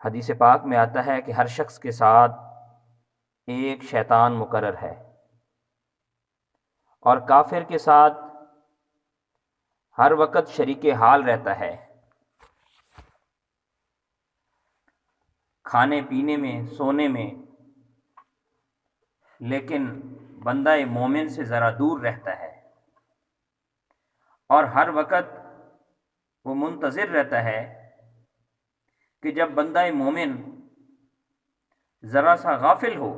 حدیث پاک میں آتا ہے کہ ہر شخص کے ساتھ ایک شیطان مقرر ہے، اور کافر کے ساتھ ہر وقت شریک حال رہتا ہے، کھانے پینے میں، سونے میں، لیکن بندہ مومن سے ذرا دور رہتا ہے، اور ہر وقت وہ منتظر رہتا ہے کہ جب بندہ مومن ذرا سا غافل ہو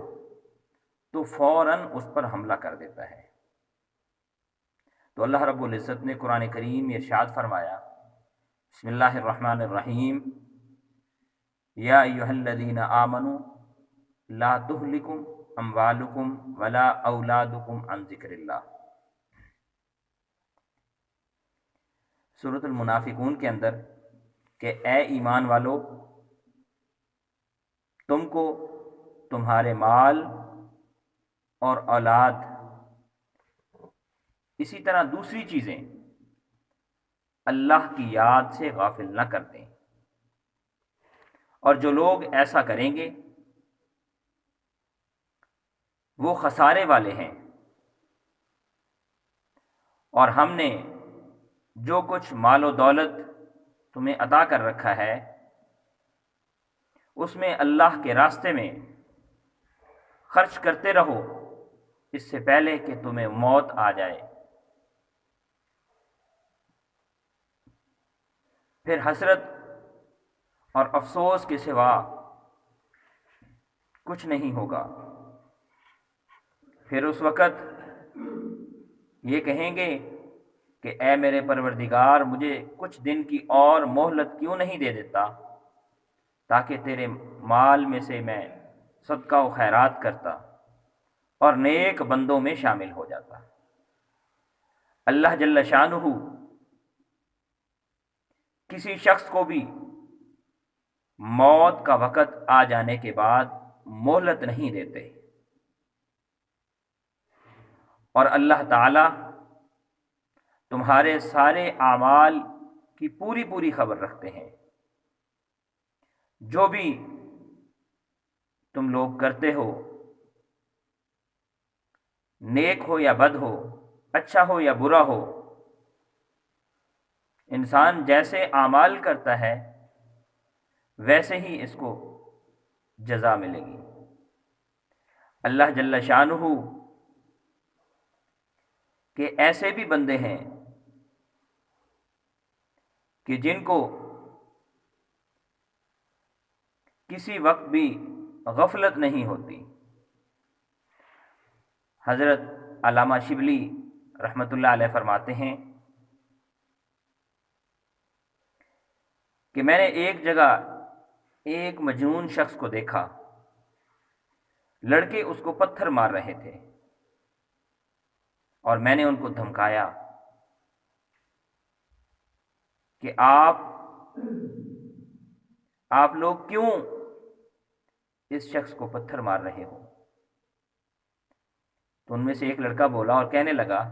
تو فوراً اس پر حملہ کر دیتا ہے۔ تو اللہ رب العزت نے قرآن کریم میں ارشاد فرمایا، بسم اللہ الرحمن الرحیم، یا ایھا الذین آمنوا لا تہلکم اموالکم ولا اولادکم عن ذکر اللہ۔ سورۃ المنافقون کے اندر کہ اے ایمان والو، تم کو تمہارے مال اور اولاد، اسی طرح دوسری چیزیں اللہ کی یاد سے غافل نہ کر دیں، اور جو لوگ ایسا کریں گے وہ خسارے والے ہیں۔ اور ہم نے جو کچھ مال و دولت تمہیں عطا کر رکھا ہے اس میں اللہ کے راستے میں خرچ کرتے رہو، اس سے پہلے کہ تمہیں موت آ جائے، پھر حسرت اور افسوس کے سوا کچھ نہیں ہوگا۔ پھر اس وقت یہ کہیں گے کہ اے میرے پروردگار، مجھے کچھ دن کی اور مہلت کیوں نہیں دے دیتا تاکہ تیرے مال میں سے میں صدقہ و خیرات کرتا اور نیک بندوں میں شامل ہو جاتا۔ اللہ جل شانہ کسی شخص کو بھی موت کا وقت آ جانے کے بعد مہلت نہیں دیتے، اور اللہ تعالی تمہارے سارے اعمال کی پوری پوری خبر رکھتے ہیں۔ جو بھی تم لوگ کرتے ہو، نیک ہو یا بد ہو، اچھا ہو یا برا ہو، انسان جیسے اعمال کرتا ہے ویسے ہی اس کو جزا ملے گی۔ اللہ جل شانہ کہ ایسے بھی بندے ہیں کہ جن کو کسی وقت بھی غفلت نہیں ہوتی۔ حضرت علامہ شبلی رحمۃ اللہ علیہ فرماتے ہیں کہ میں نے ایک جگہ ایک مجنون شخص کو دیکھا، لڑکے اس کو پتھر مار رہے تھے، اور میں نے ان کو دھمکایا کہ آپ لوگ کیوں اس شخص کو پتھر مار رہے ہو؟ تو ان میں سے ایک لڑکا بولا اور کہنے لگا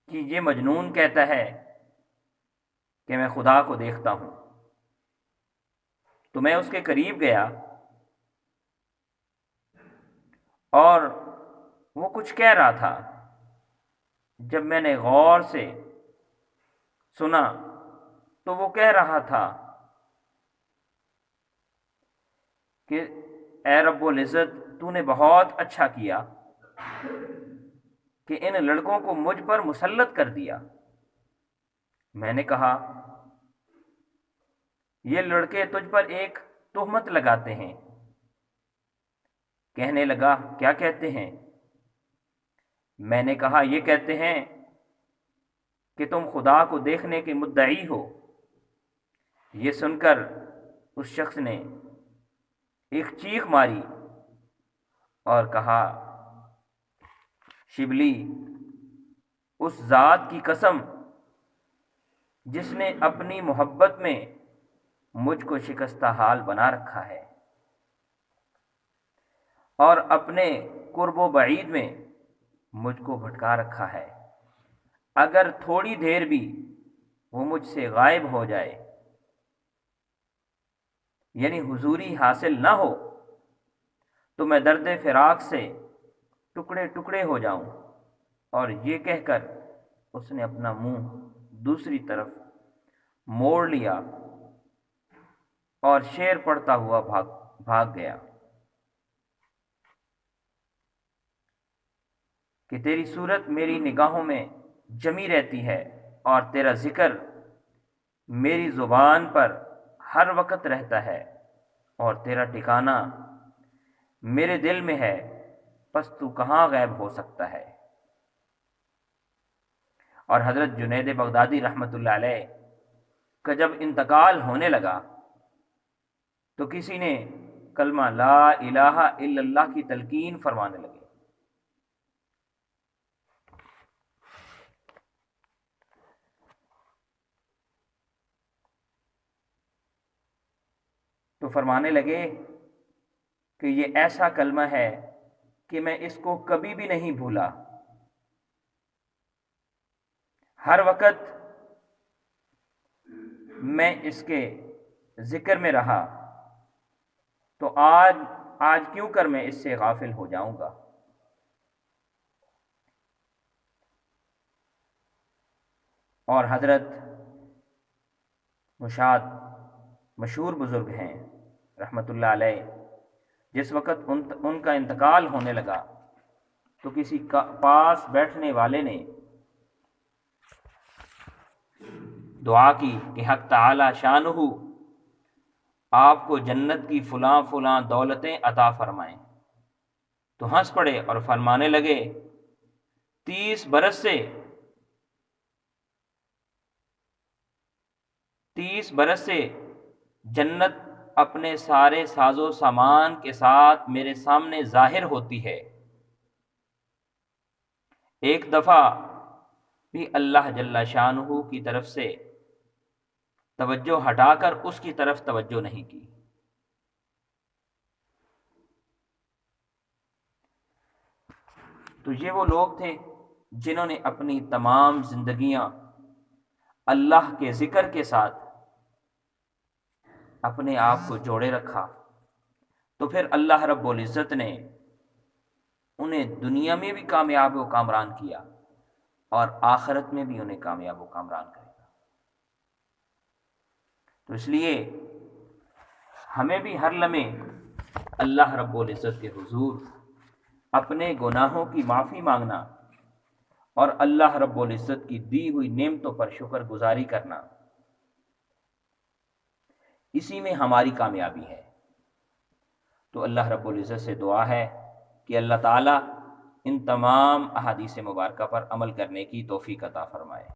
کہ یہ مجنون کہتا ہے کہ میں خدا کو دیکھتا ہوں۔ تو میں اس کے قریب گیا اور وہ کچھ کہہ رہا تھا۔ جب میں نے غور سے سنا تو وہ کہہ رہا تھا کہ اے رب العزت، تو نے بہت اچھا کیا کہ ان لڑکوں کو مجھ پر مسلط کر دیا۔ میں نے کہا یہ لڑکے تجھ پر ایک تہمت لگاتے ہیں۔ کہنے لگا کیا کہتے ہیں؟ میں نے کہا یہ کہتے ہیں کہ تم خدا کو دیکھنے کے مدعی ہو۔ یہ سن کر اس شخص نے ایک چیخ ماری اور کہا شبلی، اس ذات کی قسم جس نے اپنی محبت میں مجھ کو شکستہ حال بنا رکھا ہے اور اپنے قرب و بعید میں مجھ کو بھٹکا رکھا ہے، اگر تھوڑی دیر بھی وہ مجھ سے غائب ہو جائے یعنی حضوری حاصل نہ ہو تو میں درد فراق سے ٹکڑے ٹکڑے ہو جاؤں۔ اور یہ کہہ کر اس نے اپنا منہ دوسری طرف موڑ لیا اور شعر پڑھتا ہوا بھاگ گیا کہ تیری صورت میری نگاہوں میں جمی رہتی ہے اور تیرا ذکر میری زبان پر ہر وقت رہتا ہے اور تیرا ٹھکانہ میرے دل میں ہے، پس تو کہاں غائب ہو سکتا ہے۔ اور حضرت جنید بغدادی رحمۃ اللہ علیہ کا جب انتقال ہونے لگا تو کسی نے کلمہ لا الہ الا اللہ کی تلقین فرمانے لگے۔ تو فرمانے لگے کہ یہ ایسا کلمہ ہے کہ میں اس کو کبھی بھی نہیں بھولا، ہر وقت میں اس کے ذکر میں رہا، تو آج کیوں کر میں اس سے غافل ہو جاؤں گا۔ اور حضرت مشاد مشہور بزرگ ہیں رحمۃ اللہ علیہ، جس وقت ان کا انتقال ہونے لگا تو کسی پاس بیٹھنے والے نے دعا کی کہ حق تعالی شانہ آپ کو جنت کی فلاں فلاں دولتیں عطا فرمائیں۔ تو ہنس پڑے اور فرمانے لگے 30 برس سے جنت اپنے سارے ساز و سامان کے ساتھ میرے سامنے ظاہر ہوتی ہے، ایک دفعہ بھی اللہ جل شانہ کی طرف سے توجہ ہٹا کر اس کی طرف توجہ نہیں کی۔ تو یہ وہ لوگ تھے جنہوں نے اپنی تمام زندگیاں اللہ کے ذکر کے ساتھ اپنے آپ کو جوڑے رکھا، تو پھر اللہ رب العزت نے انہیں دنیا میں بھی کامیاب و کامران کیا اور آخرت میں بھی انہیں کامیاب و کامران کرے گا۔ تو اس لیے ہمیں بھی ہر لمحے اللہ رب العزت کے حضور اپنے گناہوں کی معافی مانگنا اور اللہ رب العزت کی دی ہوئی نعمتوں پر شکر گزاری کرنا، اسی میں ہماری کامیابی ہے۔ تو اللہ رب العزت سے دعا ہے کہ اللہ تعالیٰ ان تمام احادیث مبارکہ پر عمل کرنے کی توفیق عطا فرمائے۔